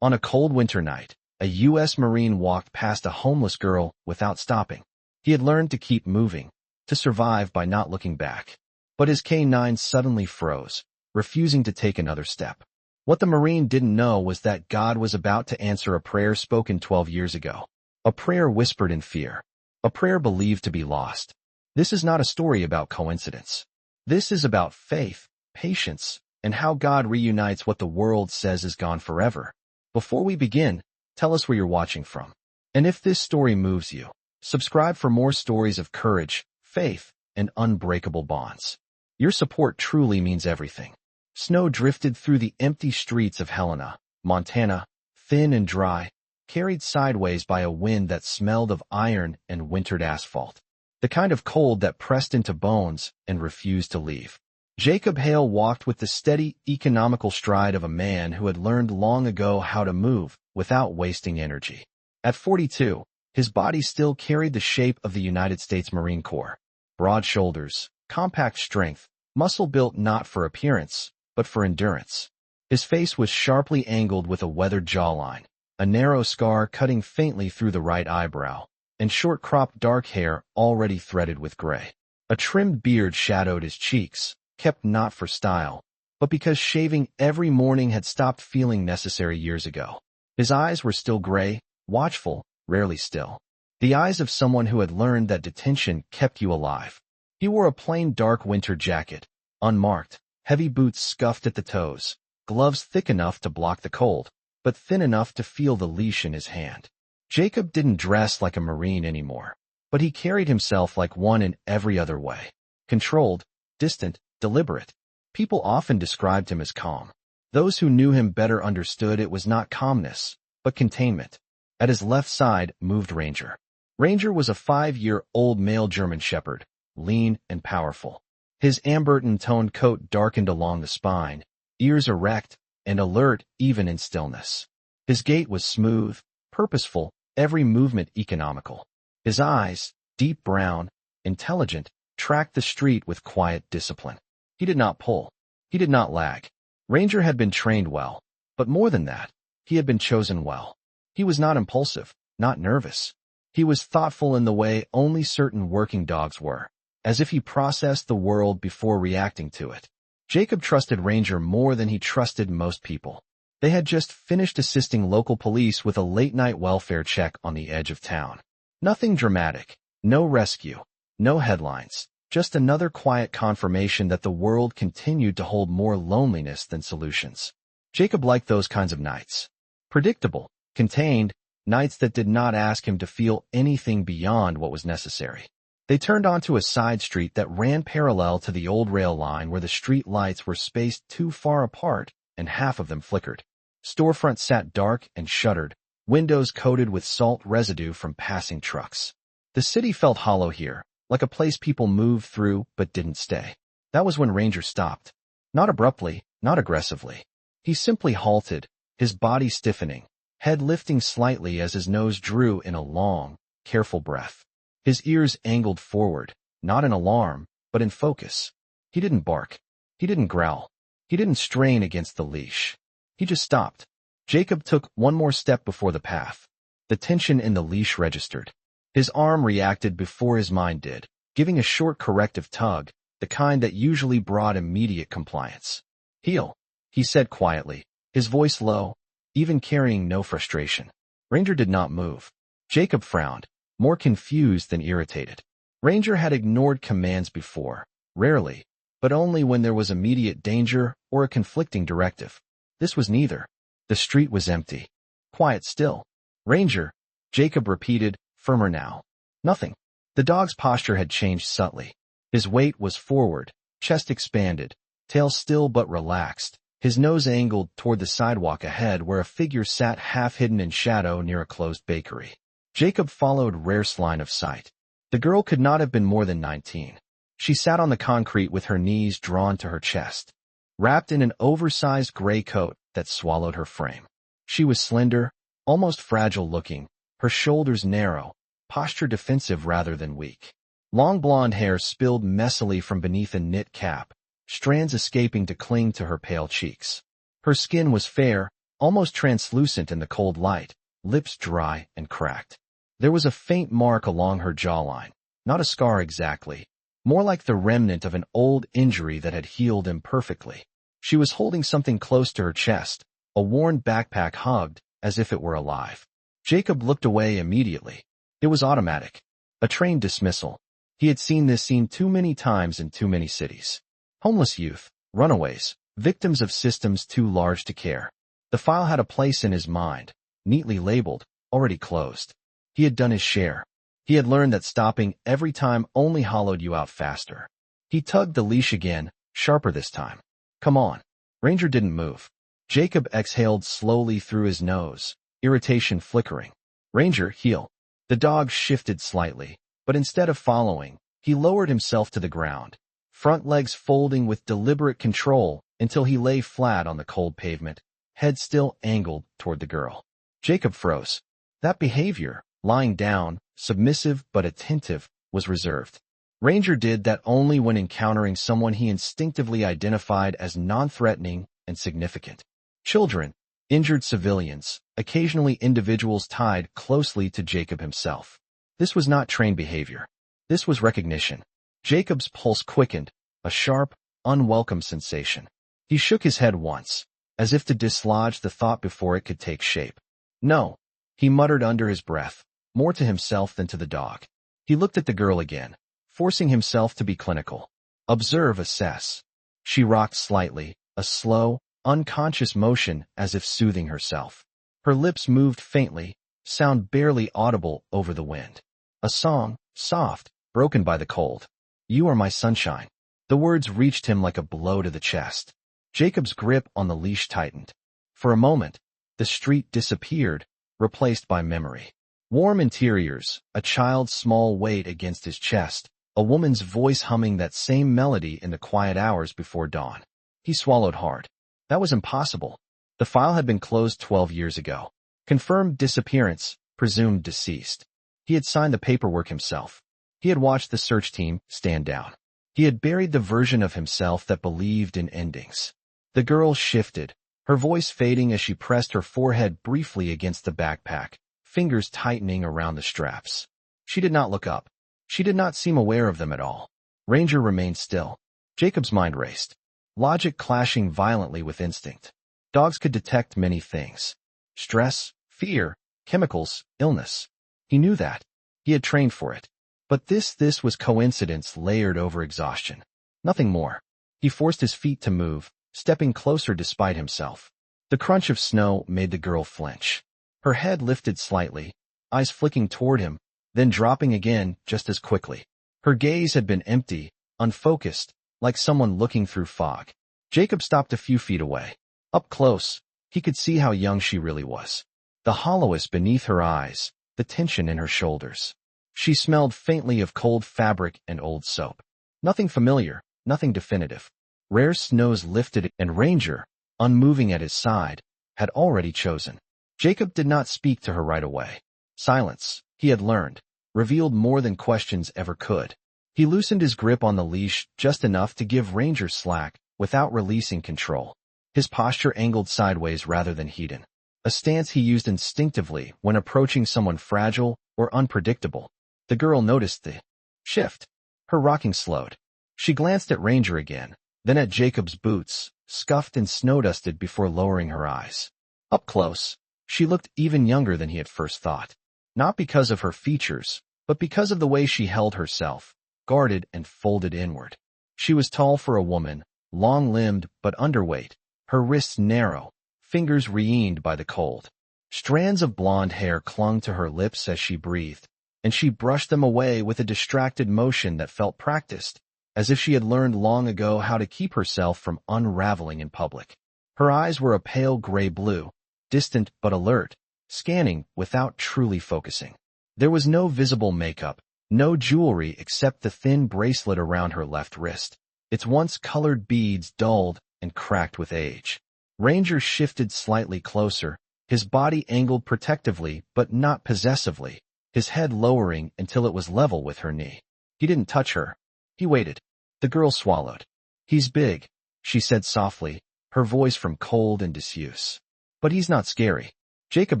On a cold winter night, a U.S. Marine walked past a homeless girl without stopping. He had learned to keep moving, to survive by not looking back. But his K9 suddenly froze, refusing to take another step. What the Marine didn't know was that God was about to answer a prayer spoken 12 years ago. A prayer whispered in fear. A prayer believed to be lost. This is not a story about coincidence. This is about faith, patience, and how God reunites what the world says is gone forever. Before we begin, tell us where you're watching from. And if this story moves you, subscribe for more stories of courage, faith, and unbreakable bonds. Your support truly means everything. Snow drifted through the empty streets of Helena, Montana, thin and dry, carried sideways by a wind that smelled of iron and wintered asphalt. The kind of cold that pressed into bones and refused to leave. Jacob Hale walked with the steady, economical stride of a man who had learned long ago how to move without wasting energy. At 42, his body still carried the shape of the United States Marine Corps. Broad shoulders, compact strength, muscle built not for appearance, but for endurance. His face was sharply angled with a weathered jawline, a narrow scar cutting faintly through the right eyebrow, and short-cropped dark hair already threaded with gray. A trimmed beard shadowed his cheeks, kept not for style, but because shaving every morning had stopped feeling necessary years ago. His eyes were still gray, watchful, rarely still. The eyes of someone who had learned that detention kept you alive. He wore a plain dark winter jacket, unmarked, heavy boots scuffed at the toes, gloves thick enough to block the cold, but thin enough to feel the leash in his hand. Jacob didn't dress like a Marine anymore, but he carried himself like one in every other way. Controlled, distant, deliberate. People often described him as calm. Those who knew him better understood it was not calmness, but containment. At his left side moved Ranger. Ranger was a 5-year-old male German shepherd, lean and powerful. His amber-toned coat darkened along the spine, ears erect and alert even in stillness. His gait was smooth, purposeful, every movement economical. His eyes, deep brown, intelligent, tracked the street with quiet discipline. He did not pull. He did not lag. Ranger had been trained well, but more than that, he had been chosen well. He was not impulsive, not nervous. He was thoughtful in the way only certain working dogs were, as if he processed the world before reacting to it. Jacob trusted Ranger more than he trusted most people. They had just finished assisting local police with a late-night welfare check on the edge of town. Nothing dramatic, no rescue, no headlines, just another quiet confirmation that the world continued to hold more loneliness than solutions. Jacob liked those kinds of nights. Predictable, contained, nights that did not ask him to feel anything beyond what was necessary. They turned onto a side street that ran parallel to the old rail line where the street lights were spaced too far apart and half of them flickered. Storefronts sat dark and shuttered, windows coated with salt residue from passing trucks. The city felt hollow here, like a place people moved through but didn't stay. That was when Ranger stopped. Not abruptly, not aggressively. He simply halted, his body stiffening, head lifting slightly as his nose drew in a long, careful breath. His ears angled forward, not in alarm, but in focus. He didn't bark. He didn't growl. He didn't strain against the leash. He just stopped. Jacob took one more step before the path. The tension in the leash registered. His arm reacted before his mind did, giving a short corrective tug, the kind that usually brought immediate compliance. "Heel," he said quietly, his voice low, even carrying no frustration. Ranger did not move. Jacob frowned, more confused than irritated. Ranger had ignored commands before, rarely, but only when there was immediate danger or a conflicting directive. This was neither. The street was empty. Quiet still. "Ranger," Jacob repeated, firmer now. Nothing. The dog's posture had changed subtly. His weight was forward, chest expanded, tail still but relaxed, his nose angled toward the sidewalk ahead where a figure sat half-hidden in shadow near a closed bakery. Jacob followed Rare's line of sight. The girl could not have been more than 19. She sat on the concrete with her knees drawn to her chest, wrapped in an oversized gray coat that swallowed her frame. She was slender, almost fragile-looking, her shoulders narrow, posture defensive rather than weak. Long blonde hair spilled messily from beneath a knit cap, strands escaping to cling to her pale cheeks. Her skin was fair, almost translucent in the cold light, lips dry and cracked. There was a faint mark along her jawline, not a scar exactly, more like the remnant of an old injury that had healed imperfectly. She was holding something close to her chest, a worn backpack hugged as if it were alive. Jacob looked away immediately. It was automatic. A trained dismissal. He had seen this scene too many times in too many cities. Homeless youth, runaways, victims of systems too large to care. The file had a place in his mind, neatly labeled, already closed. He had done his share. He had learned that stopping every time only hollowed you out faster. He tugged the leash again, sharper this time. Come on. Ranger didn't move. Jacob exhaled slowly through his nose, irritation flickering. Ranger, heel. The dog shifted slightly, but instead of following, he lowered himself to the ground, front legs folding with deliberate control until he lay flat on the cold pavement, head still angled toward the girl. Jacob froze. That behavior, lying down, submissive but attentive, was reserved. Ranger did that only when encountering someone he instinctively identified as non-threatening and significant. Children, injured civilians, occasionally individuals tied closely to Jacob himself. This was not trained behavior. This was recognition. Jacob's pulse quickened, a sharp, unwelcome sensation. He shook his head once, as if to dislodge the thought before it could take shape. No, he muttered under his breath, more to himself than to the dog. He looked at the girl again, forcing himself to be clinical. Observe, assess. She rocked slightly, a slow, unconscious motion as if soothing herself. Her lips moved faintly, sound barely audible over the wind. A song, soft, broken by the cold. You are my sunshine. The words reached him like a blow to the chest. Jacob's grip on the leash tightened. For a moment, the street disappeared, replaced by memory. Warm interiors, a child's small weight against his chest, a woman's voice humming that same melody in the quiet hours before dawn. He swallowed hard. That was impossible. The file had been closed 12 years ago. Confirmed disappearance, presumed deceased. He had signed the paperwork himself. He had watched the search team stand down. He had buried the version of himself that believed in endings. The girl shifted, her voice fading as she pressed her forehead briefly against the backpack, fingers tightening around the straps. She did not look up. She did not seem aware of them at all. Ranger remained still. Jacob's mind raced, logic clashing violently with instinct. Dogs could detect many things. Stress, fear, chemicals, illness. He knew that. He had trained for it. But this was coincidence layered over exhaustion. Nothing more. He forced his feet to move, stepping closer despite himself. The crunch of snow made the girl flinch. Her head lifted slightly, eyes flicking toward him, then dropping again just as quickly. Her gaze had been empty, unfocused, like someone looking through fog. Jacob stopped a few feet away. Up close, he could see how young she really was. The hollowness beneath her eyes, the tension in her shoulders. She smelled faintly of cold fabric and old soap. Nothing familiar, nothing definitive. Rare snows lifted, and Ranger, unmoving at his side, had already chosen. Jacob did not speak to her right away. Silence, he had learned, revealed more than questions ever could. He loosened his grip on the leash just enough to give Ranger slack without releasing control. His posture angled sideways rather than hidden, a stance he used instinctively when approaching someone fragile or unpredictable. The girl noticed the shift. Her rocking slowed. She glanced at Ranger again, then at Jacob's boots, scuffed and snow-dusted before lowering her eyes. Up close, she looked even younger than he had first thought. Not because of her features, but because of the way she held herself, guarded and folded inward. She was tall for a woman, long-limbed but underweight, her wrists narrow, fingers reined by the cold. Strands of blonde hair clung to her lips as she breathed, and she brushed them away with a distracted motion that felt practiced, as if she had learned long ago how to keep herself from unraveling in public. Her eyes were a pale gray blue, distant but alert, scanning without truly focusing. There was no visible makeup, no jewelry except the thin bracelet around her left wrist, its once-colored beads dulled and cracked with age. Ranger shifted slightly closer, his body angled protectively but not possessively, his head lowering until it was level with her knee. He didn't touch her. He waited. The girl swallowed. He's big, she said softly, her voice from cold and disuse. But he's not scary. Jacob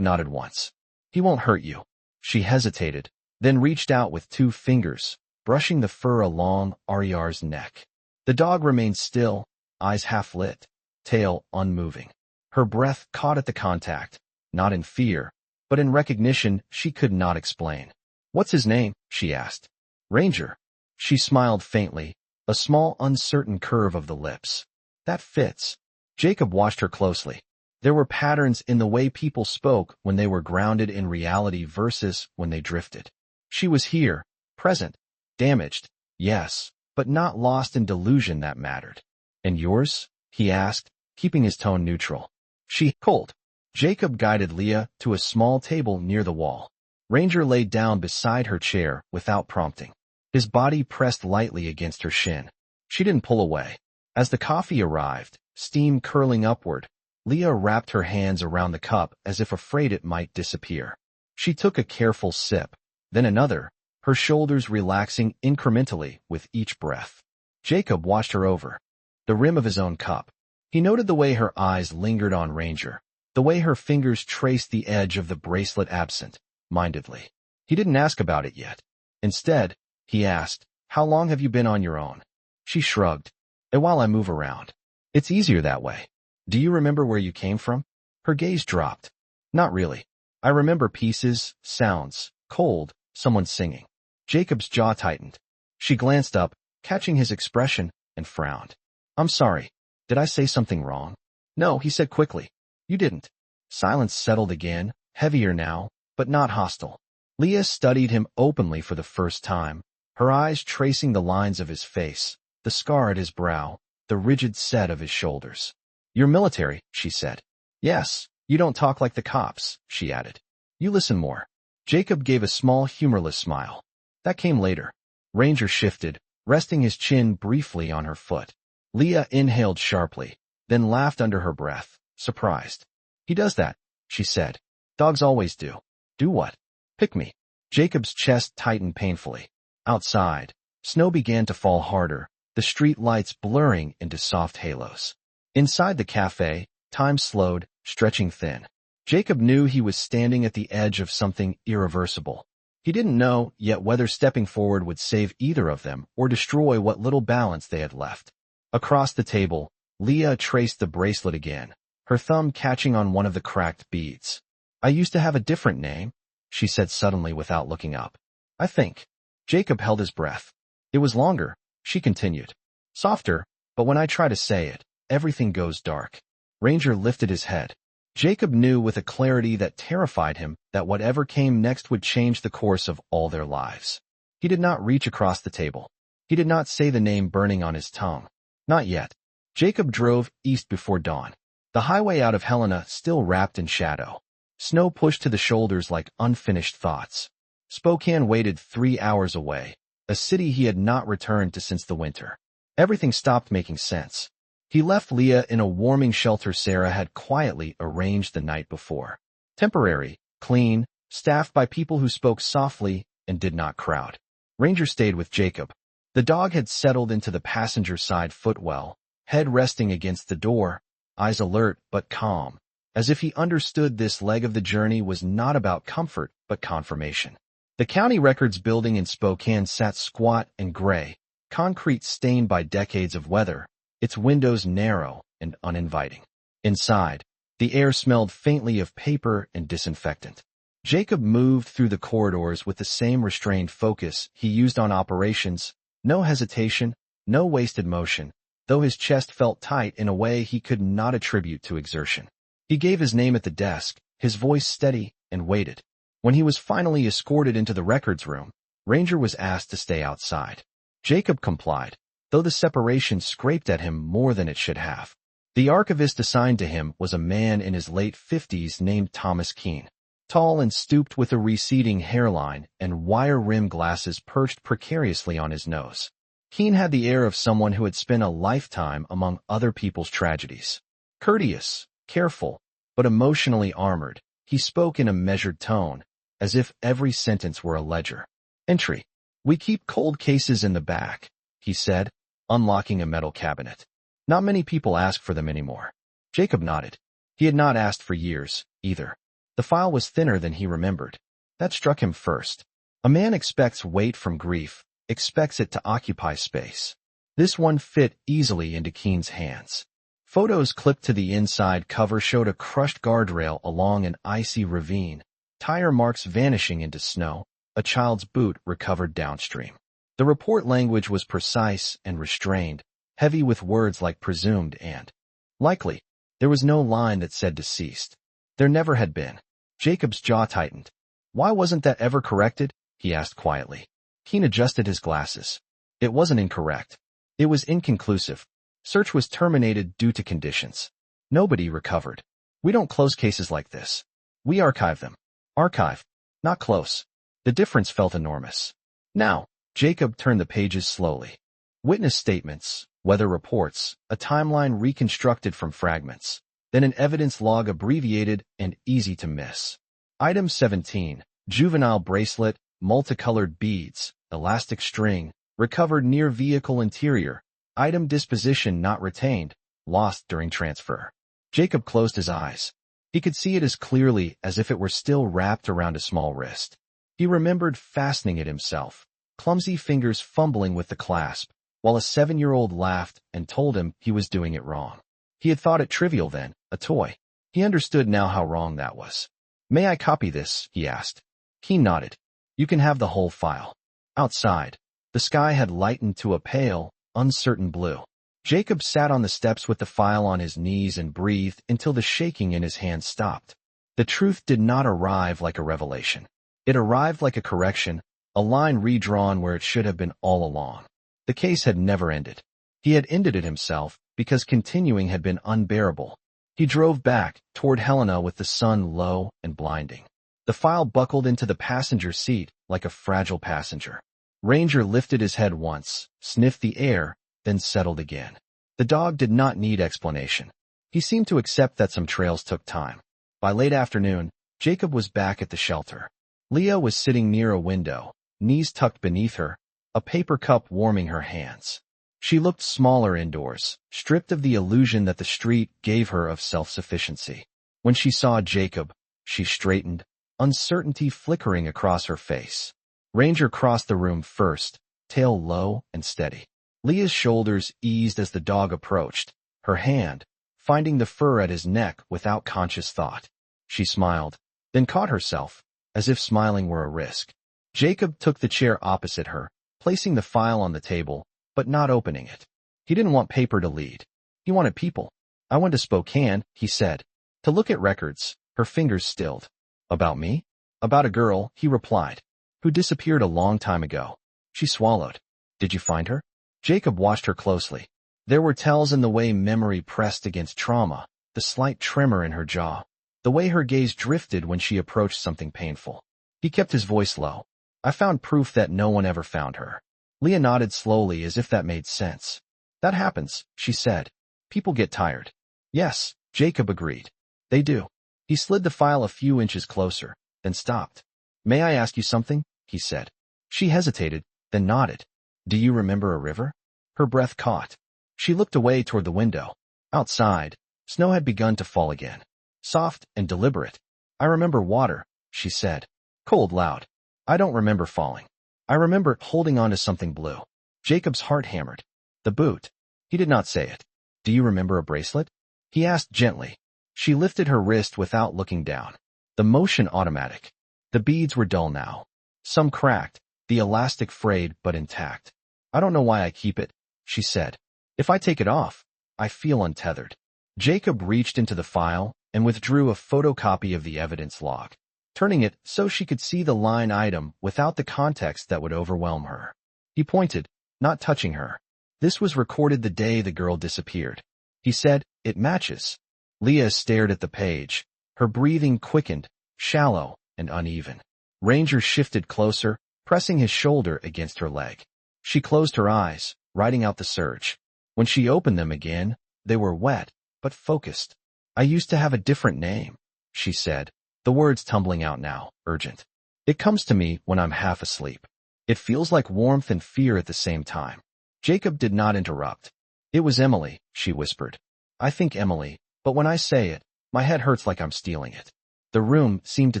nodded once. He won't hurt you. She hesitated, then reached out with 2 fingers, brushing the fur along Aryar's neck. The dog remained still, eyes half lit, tail unmoving. Her breath caught at the contact, not in fear, but in recognition she could not explain. "What's his name?" she asked. "Ranger." She smiled faintly, a small uncertain curve of the lips. "That fits." Jacob watched her closely. There were patterns in the way people spoke when they were grounded in reality versus when they drifted. She was here, present, damaged, yes, but not lost in delusion that mattered. "And yours?" he asked, keeping his tone neutral. She cold. Jacob guided Leah to a small table near the wall. Ranger laid down beside her chair without prompting. His body pressed lightly against her shin. She didn't pull away. As the coffee arrived, steam curling upward, Leah wrapped her hands around the cup as if afraid it might disappear. She took a careful sip, then another, her shoulders relaxing incrementally with each breath. Jacob watched her over the rim of his own cup. He noted the way her eyes lingered on Ranger, the way her fingers traced the edge of the bracelet absent-mindedly. He didn't ask about it yet. Instead, he asked, "How long have you been on your own?" She shrugged. "And while I move around. It's easier that way." "Do you remember where you came from?" Her gaze dropped. "Not really. I remember pieces, sounds, cold, someone singing." Jacob's jaw tightened. She glanced up, catching his expression, and frowned. "I'm sorry. Did I say something wrong?" "No," he said quickly. "You didn't." Silence settled again, heavier now, but not hostile. Leah studied him openly for the first time, her eyes tracing the lines of his face, the scar at his brow, the rigid set of his shoulders. "You're military," she said. "Yes, you don't talk like the cops," she added. "You listen more." Jacob gave a small humorless smile. That came later. Ranger shifted, resting his chin briefly on her foot. Leah inhaled sharply, then laughed under her breath, surprised. "He does that," she said. "Dogs always do." "Do what?" "Pick me." Jacob's chest tightened painfully. Outside, snow began to fall harder, the street lights blurring into soft halos. Inside the cafe, time slowed, stretching thin. Jacob knew he was standing at the edge of something irreversible. He didn't know yet whether stepping forward would save either of them or destroy what little balance they had left. Across the table, Leah traced the bracelet again, her thumb catching on one of the cracked beads. "I used to have a different name," she said suddenly without looking up. "I think." Jacob held his breath. "It was longer," she continued. "Softer, but when I try to say it, everything goes dark." Ranger lifted his head. Jacob knew with a clarity that terrified him that whatever came next would change the course of all their lives. He did not reach across the table. He did not say the name burning on his tongue. Not yet. Jacob drove east before dawn. The highway out of Helena still wrapped in shadow. Snow pushed to the shoulders like unfinished thoughts. Spokane waited 3 hours away, a city he had not returned to since the winter. Everything stopped making sense. He left Leah in a warming shelter Sarah had quietly arranged the night before. Temporary, clean, staffed by people who spoke softly and did not crowd. Ranger stayed with Jacob. The dog had settled into the passenger side footwell, head resting against the door, eyes alert but calm, as if he understood this leg of the journey was not about comfort but confirmation. The county records building in Spokane sat squat and gray, concrete stained by decades of weather, its windows narrow and uninviting. Inside, the air smelled faintly of paper and disinfectant. Jacob moved through the corridors with the same restrained focus he used on operations, no hesitation, no wasted motion, though his chest felt tight in a way he could not attribute to exertion. He gave his name at the desk, his voice steady, and waited. When he was finally escorted into the records room, Ranger was asked to stay outside. Jacob complied, though the separation scraped at him more than it should have. The archivist assigned to him was a man in his late 50s named Thomas Keene. Tall and stooped with a receding hairline and wire-rimmed glasses perched precariously on his nose. Keene had the air of someone who had spent a lifetime among other people's tragedies. Courteous, careful, but emotionally armored, he spoke in a measured tone, as if every sentence were a ledger. "Entry. We keep cold cases in the back," he said, unlocking a metal cabinet. "Not many people ask for them anymore." Jacob nodded. He had not asked for years, either. The file was thinner than he remembered. That struck him first. A man expects weight from grief, expects it to occupy space. This one fit easily into Keen's hands. Photos clipped to the inside cover showed a crushed guardrail along an icy ravine, tire marks vanishing into snow, a child's boot recovered downstream. The report language was precise and restrained, heavy with words like presumed and likely. There was no line that said deceased. There never had been. Jacob's jaw tightened. Why wasn't that ever corrected? He asked quietly. Keen adjusted his glasses. It wasn't incorrect. It was inconclusive. Search was terminated due to conditions. Nobody recovered. We don't close cases like this. We archive them. Archive. Not close. The difference felt enormous. Now, Jacob turned the pages slowly. Witness statements, weather reports, a timeline reconstructed from fragments, then an evidence log abbreviated and easy to miss. Item 17, juvenile bracelet, multicolored beads, elastic string, recovered near vehicle interior. Item disposition not retained, lost during transfer. Jacob closed his eyes. He could see it as clearly as if it were still wrapped around a small wrist. He remembered fastening it himself, clumsy fingers fumbling with the clasp, while a 7-year-old laughed and told him he was doing it wrong. He had thought it trivial then, a toy. He understood now how wrong that was. May I copy this? He asked. He nodded. You can have the whole file. Outside, the sky had lightened to a pale, uncertain blue. Jacob sat on the steps with the file on his knees and breathed until the shaking in his hands stopped. The truth did not arrive like a revelation. It arrived like a correction, a line redrawn where it should have been all along. The case had never ended. He had ended it himself because continuing had been unbearable. He drove back toward Helena with the sun low and blinding. The file buckled into the passenger seat like a fragile passenger. Ranger lifted his head once, sniffed the air, then settled again. The dog did not need explanation. He seemed to accept that some trails took time. By late afternoon, Jacob was back at the shelter. Leah was sitting near a window, knees tucked beneath her, a paper cup warming her hands. She looked smaller indoors, stripped of the illusion that the street gave her of self-sufficiency. When she saw Jacob, she straightened, uncertainty flickering across her face. Ranger crossed the room first, tail low and steady. Leah's shoulders eased as the dog approached, her hand finding the fur at his neck without conscious thought. She smiled, then caught herself, as if smiling were a risk. Jacob took the chair opposite her, placing the file on the table, but not opening it. He didn't want paper to lead. He wanted people. I went to Spokane, he said, to look at records. Her fingers stilled. About me? About a girl, he replied, who disappeared a long time ago. She swallowed. Did you find her? Jacob watched her closely. There were tells in the way memory pressed against trauma, the slight tremor in her jaw, the way her gaze drifted when she approached something painful. He kept his voice low. I found proof that no one ever found her. Leah nodded slowly as if that made sense. That happens, she said. People get tired. Yes, Jacob agreed. They do. He slid the file a few inches closer, then stopped. May I ask you something? He said. She hesitated, then nodded. Do you remember a river? Her breath caught. She looked away toward the window. Outside, snow had begun to fall again. Soft and deliberate. I remember water, she said. Cold loud. I don't remember falling. I remember holding on to something blue. Jacob's heart hammered. The boot. He did not say it. Do you remember a bracelet? He asked gently. She lifted her wrist without looking down. The motion automatic. The beads were dull now. Some cracked, the elastic frayed but intact. I don't know why I keep it, she said. If I take it off, I feel untethered. Jacob reached into the file and withdrew a photocopy of the evidence log, turning it so she could see the line item without the context that would overwhelm her. He pointed, not touching her. This was recorded the day the girl disappeared. He said, it matches. Leah stared at the page. Her breathing quickened, shallow and uneven. Ranger shifted closer, pressing his shoulder against her leg. She closed her eyes, writing out the surge. When she opened them again, they were wet, but focused. I used to have a different name, she said, the words tumbling out now, urgent. It comes to me when I'm half asleep. It feels like warmth and fear at the same time. Jacob did not interrupt. It was Emily, she whispered. I think Emily, but when I say it, My head hurts like I'm stealing it. The room seemed to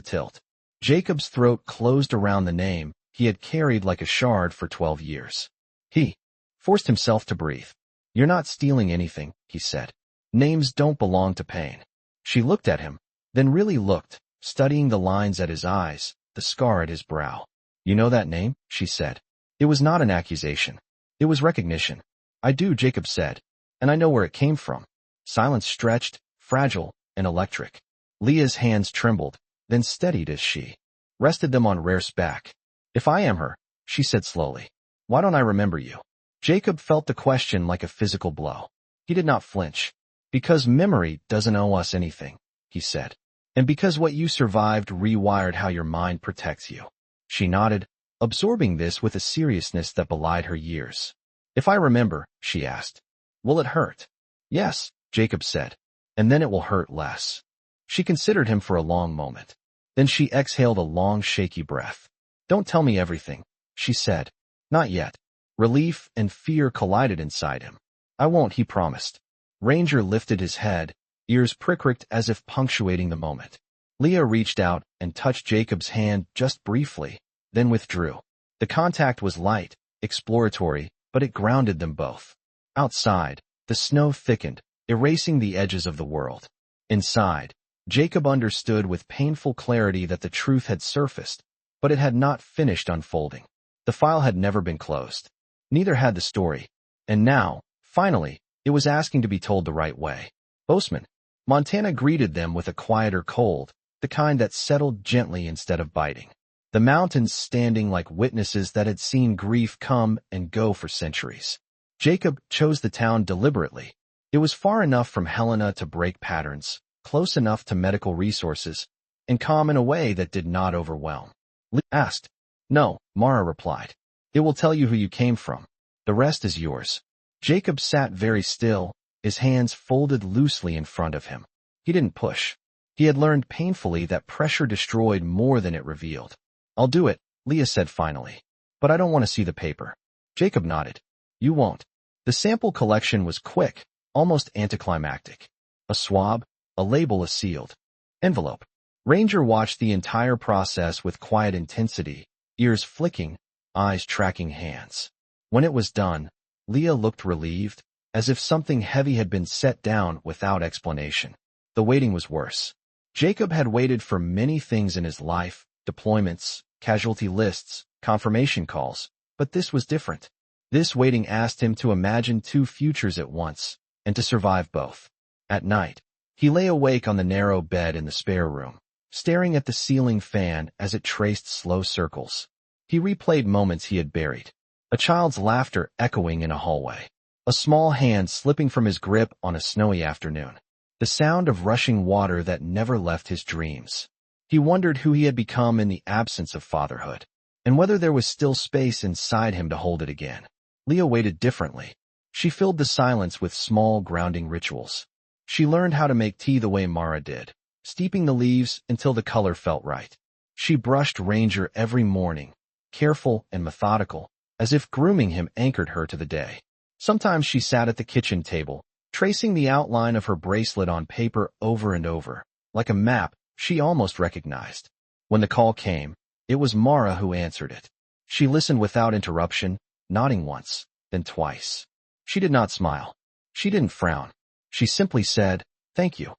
tilt. Jacob's throat closed around the name he had carried like a shard for 12 years. He forced himself to breathe. You're not stealing anything, he said. Names don't belong to pain. She looked at him, then really looked, studying the lines at his eyes, the scar at his brow. You know that name? She said. It was not an accusation. It was recognition. I do, Jacob said. And I know where it came from. Silence stretched, fragile, and electric. Leah's hands trembled, then steadied as she rested them on Rare's back. If I am her, she said slowly, why don't I remember you? Jacob felt the question like a physical blow. He did not flinch. Because memory doesn't owe us anything, he said. And because what you survived rewired how your mind protects you. She nodded, absorbing this with a seriousness that belied her years. If I remember, she asked, will it hurt? Yes, Jacob said, and then it will hurt less. She considered him for a long moment. Then she exhaled a long, shaky breath. Don't tell me everything, she said. Not yet. Relief and fear collided inside him. I won't, he promised. Ranger lifted his head, ears pricked as if punctuating the moment. Leah reached out and touched Jacob's hand just briefly, then withdrew. The contact was light, exploratory, but it grounded them both. Outside, the snow thickened, erasing the edges of the world. Inside, Jacob understood with painful clarity that the truth had surfaced, but it had not finished unfolding. The file had never been closed. Neither had the story. And now, finally, it was asking to be told the right way. Bozeman, Montana greeted them with a quieter cold, the kind that settled gently instead of biting. The mountains standing like witnesses that had seen grief come and go for centuries. Jacob chose the town deliberately. It was far enough from Helena to break patterns, close enough to medical resources, and calm in a way that did not overwhelm. Lee asked. No, Mara replied. It will tell you who you came from. The rest is yours. Jacob sat very still, his hands folded loosely in front of him. He didn't push. He had learned painfully that pressure destroyed more than it revealed. I'll do it, Leah said finally. But I don't want to see the paper. Jacob nodded. You won't. The sample collection was quick, almost anticlimactic. A swab, a label, a sealed envelope. Ranger watched the entire process with quiet intensity, ears flicking, eyes tracking hands. When it was done, Leah looked relieved, as if something heavy had been set down without explanation. The waiting was worse. Jacob had waited for many things in his life, deployments, casualty lists, confirmation calls, but this was different. This waiting asked him to imagine two futures at once, and to survive both. At night, he lay awake on the narrow bed in the spare room, staring at the ceiling fan as it traced slow circles. He replayed moments he had buried. A child's laughter echoing in a hallway. A small hand slipping from his grip on a snowy afternoon. The sound of rushing water that never left his dreams. He wondered who he had become in the absence of fatherhood, and whether there was still space inside him to hold it again. Leah waited differently. She filled the silence with small, grounding rituals. She learned how to make tea the way Mara did, steeping the leaves until the color felt right. She brushed Ranger every morning, careful and methodical, as if grooming him anchored her to the day. Sometimes she sat at the kitchen table, tracing the outline of her bracelet on paper over and over, like a map she almost recognized. When the call came, it was Mara who answered it. She listened without interruption, nodding once, then twice. She did not smile. She didn't frown. She simply said, "Thank you,"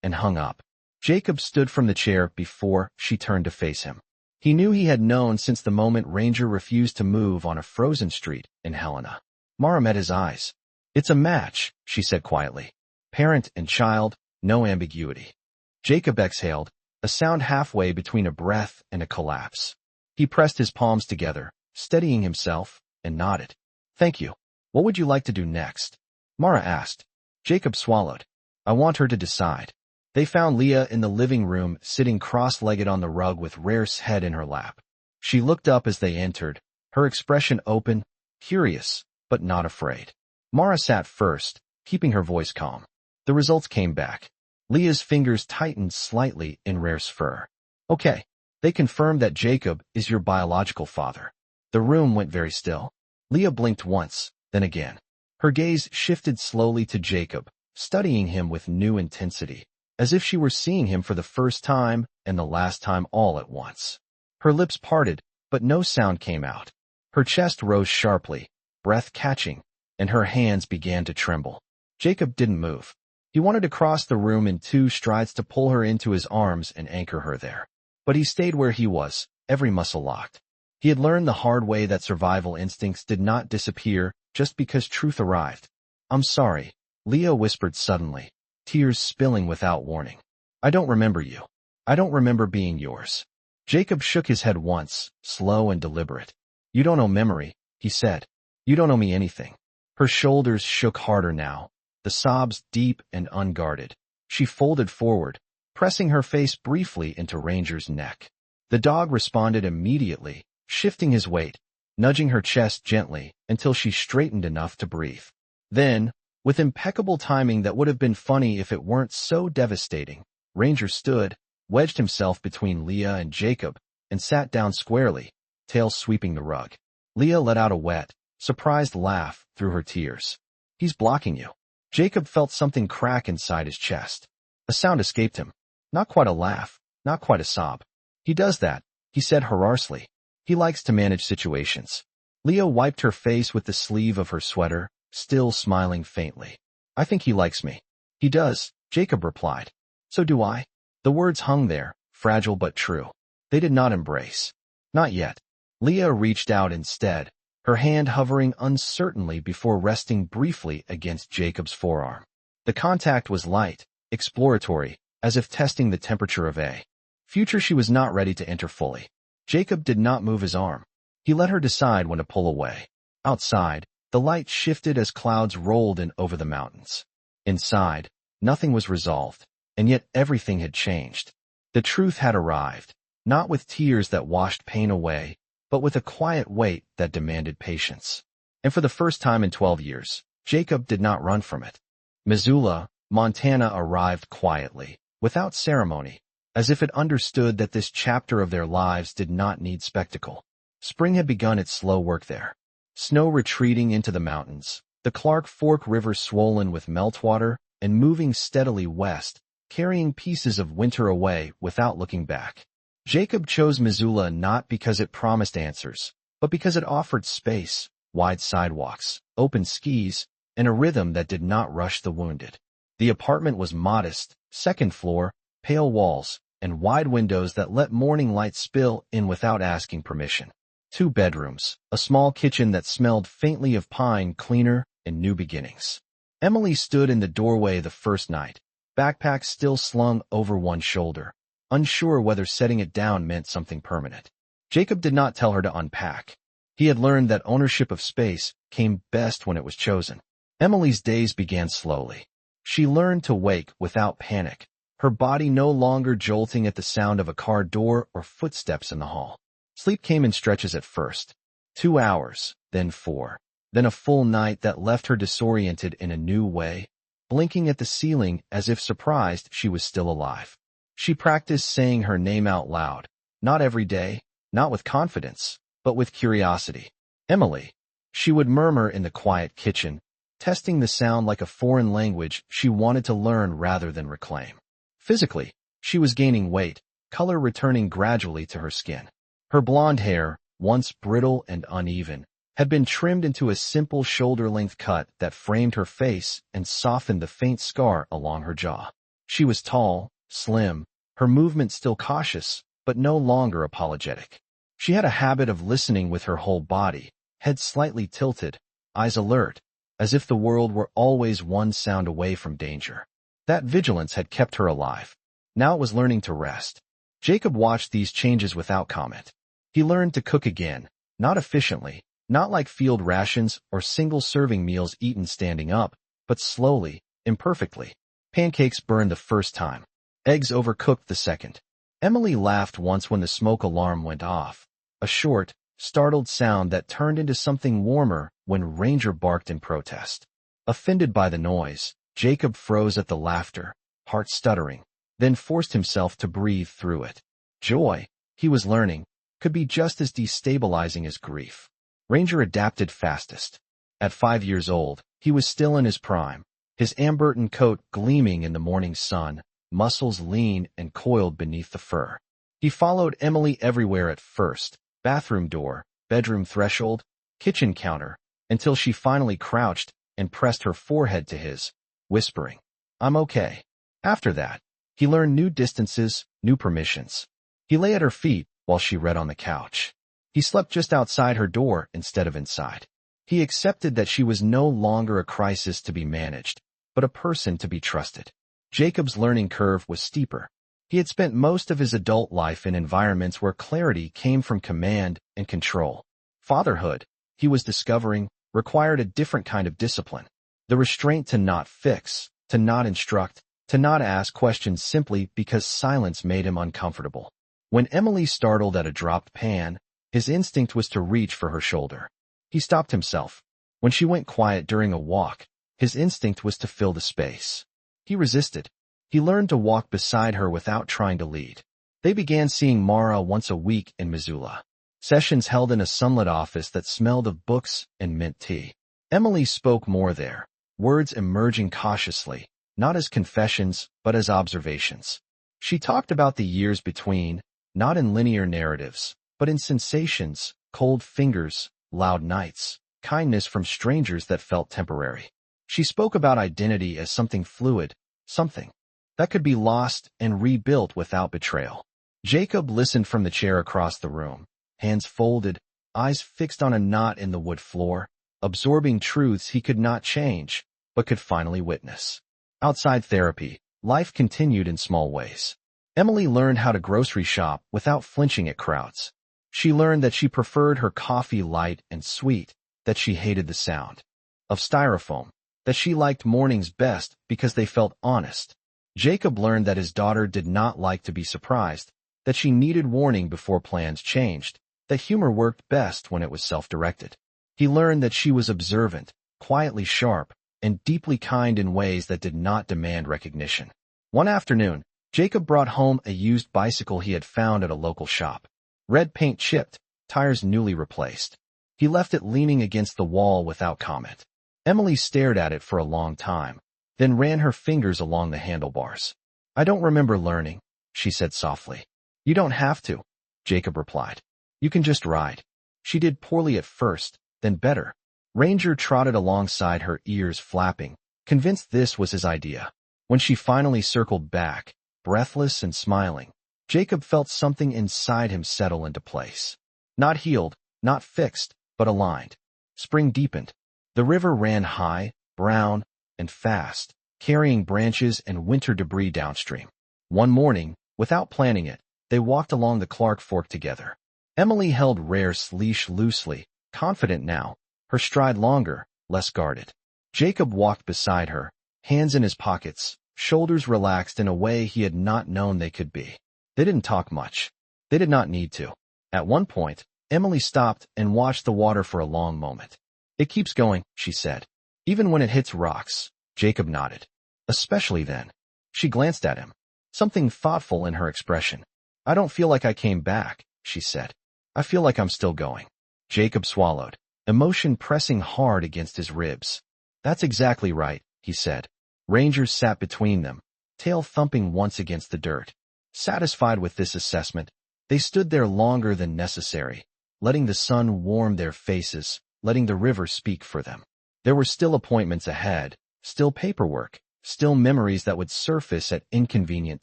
and hung up. Jacob stood from the chair before she turned to face him. He knew he had known since the moment Ranger refused to move on a frozen street in Helena. Mara met his eyes. "It's a match," she said quietly. "Parent and child, no ambiguity." Jacob exhaled, a sound halfway between a breath and a collapse. He pressed his palms together, steadying himself, and nodded. "Thank you. What would you like to do next?" Mara asked. Jacob swallowed. "I want her to decide." They found Leah in the living room, sitting cross-legged on the rug with Rare's head in her lap. She looked up as they entered, her expression open, curious, but not afraid. Mara sat first, keeping her voice calm. The results came back. Leah's fingers tightened slightly in Rare's fur. "Okay. They confirmed that Jacob is your biological father." The room went very still. Leah blinked once, then again. Her gaze shifted slowly to Jacob, studying him with new intensity. as if she were seeing him for the first time and the last time all at once. Her lips parted, but no sound came out. Her chest rose sharply, breath catching, and her hands began to tremble. Jacob didn't move. He wanted to cross the room in 2 strides to pull her into his arms and anchor her there. But he stayed where he was, every muscle locked. He had learned the hard way that survival instincts did not disappear just because truth arrived. "I'm sorry," Leah whispered suddenly, tears spilling without warning. "I don't remember you. I don't remember being yours." Jacob shook his head once, slow and deliberate. "You don't know memory," he said. "You don't owe me anything." Her shoulders shook harder now, the sobs deep and unguarded. She folded forward, pressing her face briefly into Ranger's neck. The dog responded immediately, shifting his weight, nudging her chest gently until she straightened enough to breathe. Then, with impeccable timing that would have been funny if it weren't so devastating, Ranger stood, wedged himself between Leah and Jacob, and sat down squarely, tail sweeping the rug. Leah let out a wet, surprised laugh through her tears. "He's blocking you." Jacob felt something crack inside his chest. A sound escaped him. Not quite a laugh, not quite a sob. "He does that," he said hoarsely. "He likes to manage situations." Leah wiped her face with the sleeve of her sweater, still smiling faintly. "I think he likes me." "He does," Jacob replied. "So do I." The words hung there, fragile but true. They did not embrace. Not yet. Leah reached out instead, her hand hovering uncertainly before resting briefly against Jacob's forearm. The contact was light, exploratory, as if testing the temperature of a future she was not ready to enter fully. Jacob did not move his arm. He let her decide when to pull away. Outside, the light shifted as clouds rolled in over the mountains. Inside, nothing was resolved, and yet everything had changed. The truth had arrived, not with tears that washed pain away, but with a quiet weight that demanded patience. And for the first time in 12 years, Jacob did not run from it. Missoula, Montana arrived quietly, without ceremony, as if it understood that this chapter of their lives did not need spectacle. Spring had begun its slow work there. Snow retreating into the mountains, the Clark Fork River swollen with meltwater and moving steadily west, carrying pieces of winter away without looking back. Jacob chose Missoula not because it promised answers, but because it offered space, wide sidewalks, open skis, and a rhythm that did not rush the wounded. The apartment was modest, second floor, pale walls, and wide windows that let morning light spill in without asking permission. 2 bedrooms, a small kitchen that smelled faintly of pine cleaner, and new beginnings. Emily stood in the doorway the first night, backpack still slung over one shoulder, unsure whether setting it down meant something permanent. Jacob did not tell her to unpack. He had learned that ownership of space came best when it was chosen. Emily's days began slowly. She learned to wake without panic, her body no longer jolting at the sound of a car door or footsteps in the hall. Sleep came in stretches at first. 2 hours, then 4. Then a full night that left her disoriented in a new way, blinking at the ceiling as if surprised she was still alive. She practiced saying her name out loud, not every day, not with confidence, but with curiosity. "Emily," she would murmur in the quiet kitchen, testing the sound like a foreign language she wanted to learn rather than reclaim. Physically, she was gaining weight, color returning gradually to her skin. Her blonde hair, once brittle and uneven, had been trimmed into a simple shoulder-length cut that framed her face and softened the faint scar along her jaw. She was tall, slim, her movement still cautious, but no longer apologetic. She had a habit of listening with her whole body, head slightly tilted, eyes alert, as if the world were always one sound away from danger. That vigilance had kept her alive. Now it was learning to rest. Jacob watched these changes without comment. He learned to cook again, not efficiently, not like field rations or single-serving meals eaten standing up, but slowly, imperfectly. Pancakes burned the first time. Eggs overcooked the second. Emily laughed once when the smoke alarm went off, a short, startled sound that turned into something warmer when Ranger barked in protest. Offended by the noise, Jacob froze at the laughter, heart stuttering, then forced himself to breathe through it. Joy, he was learning, could be just as destabilizing as grief. Ranger adapted fastest. At 5 years old, he was still in his prime, his Amberton coat gleaming in the morning sun, muscles lean and coiled beneath the fur. He followed Emily everywhere at first, bathroom door, bedroom threshold, kitchen counter, until she finally crouched and pressed her forehead to his, whispering, "I'm okay." After that, he learned new distances, new permissions. He lay at her feet while she read on the couch. He slept just outside her door instead of inside. He accepted that she was no longer a crisis to be managed, but a person to be trusted. Jacob's learning curve was steeper. He had spent most of his adult life in environments where clarity came from command and control. Fatherhood, he was discovering, required a different kind of discipline. The restraint to not fix, to not instruct, to not ask questions simply because silence made him uncomfortable. When Emily startled at a dropped pan, his instinct was to reach for her shoulder. He stopped himself. When she went quiet during a walk, his instinct was to fill the space. He resisted. He learned to walk beside her without trying to lead. They began seeing Mara once a week in Missoula. Sessions held in a sunlit office that smelled of books and mint tea. Emily spoke more there, words emerging cautiously, not as confessions, but as observations. She talked about the years between, not in linear narratives, but in sensations, cold fingers, loud nights, kindness from strangers that felt temporary. She spoke about identity as something fluid, something that could be lost and rebuilt without betrayal. Jacob listened from the chair across the room, hands folded, eyes fixed on a knot in the wood floor, absorbing truths he could not change, but could finally witness. Outside therapy, life continued in small ways. Emily learned how to grocery shop without flinching at crowds. She learned that she preferred her coffee light and sweet, that she hated the sound of styrofoam, that she liked mornings best because they felt honest. Jacob learned that his daughter did not like to be surprised, that she needed warning before plans changed, that humor worked best when it was self-directed. He learned that she was observant, quietly sharp, and deeply kind in ways that did not demand recognition. One afternoon, Jacob brought home a used bicycle he had found at a local shop. Red paint chipped, tires newly replaced. He left it leaning against the wall without comment. Emily stared at it for a long time, then ran her fingers along the handlebars. "I don't remember learning," she said softly. "You don't have to," Jacob replied. "You can just ride." She did poorly at first, then better. Ranger trotted alongside her, ears flapping, convinced this was his idea. When she finally circled back, breathless and smiling, Jacob felt something inside him settle into place. Not healed, not fixed, but aligned. Spring deepened. The river ran high, brown, and fast, carrying branches and winter debris downstream. One morning, without planning it, they walked along the Clark Fork together. Emily held Rare's leash loosely, confident now, her stride longer, less guarded. Jacob walked beside her, hands in his pockets, shoulders relaxed in a way he had not known they could be. They didn't talk much. They did not need to. At one point, Emily stopped and watched the water for a long moment. "It keeps going," she said. "Even when it hits rocks." Jacob nodded. "Especially then." She glanced at him, something thoughtful in her expression. "I don't feel like I came back," she said. "I feel like I'm still going." Jacob swallowed, emotion pressing hard against his ribs. "That's exactly right," he said. Rangers sat between them, tail thumping once against the dirt. Satisfied with this assessment, they stood there longer than necessary, letting the sun warm their faces, letting the river speak for them. There were still appointments ahead, still paperwork, still memories that would surface at inconvenient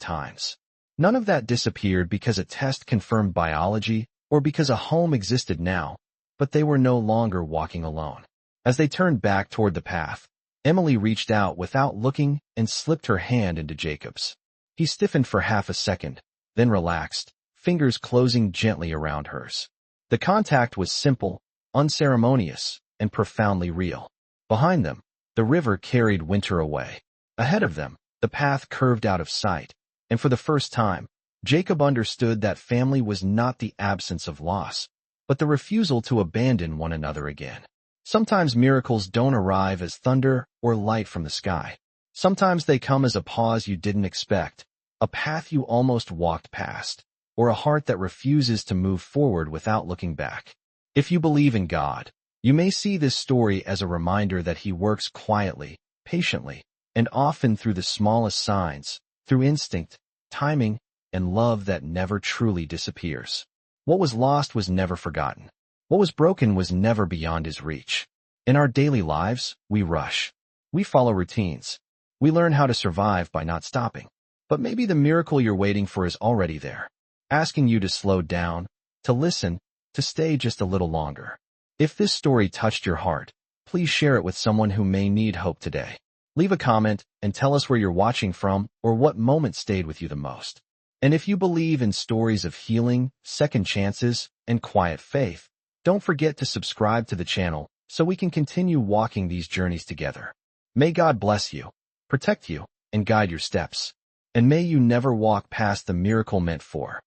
times. None of that disappeared because a test confirmed biology or because a home existed now, but they were no longer walking alone. As they turned back toward the path, Emily reached out without looking and slipped her hand into Jacob's. He stiffened for half a second, then relaxed, fingers closing gently around hers. The contact was simple, unceremonious, and profoundly real. Behind them, the river carried winter away. Ahead of them, the path curved out of sight, and for the first time, Jacob understood that family was not the absence of loss, but the refusal to abandon one another again. Sometimes miracles don't arrive as thunder or light from the sky. Sometimes they come as a pause you didn't expect, a path you almost walked past, or a heart that refuses to move forward without looking back. If you believe in God, you may see this story as a reminder that He works quietly, patiently, and often through the smallest signs, through instinct, timing, and love that never truly disappears. What was lost was never forgotten. What was broken was never beyond his reach. In our daily lives, we rush. We follow routines. We learn how to survive by not stopping. But maybe the miracle you're waiting for is already there, asking you to slow down, to listen, to stay just a little longer. If this story touched your heart, please share it with someone who may need hope today. Leave a comment and tell us where you're watching from or what moment stayed with you the most. And if you believe in stories of healing, second chances, and quiet faith, don't forget to subscribe to the channel so we can continue walking these journeys together. May God bless you, protect you, and guide your steps. And may you never walk past the miracle meant for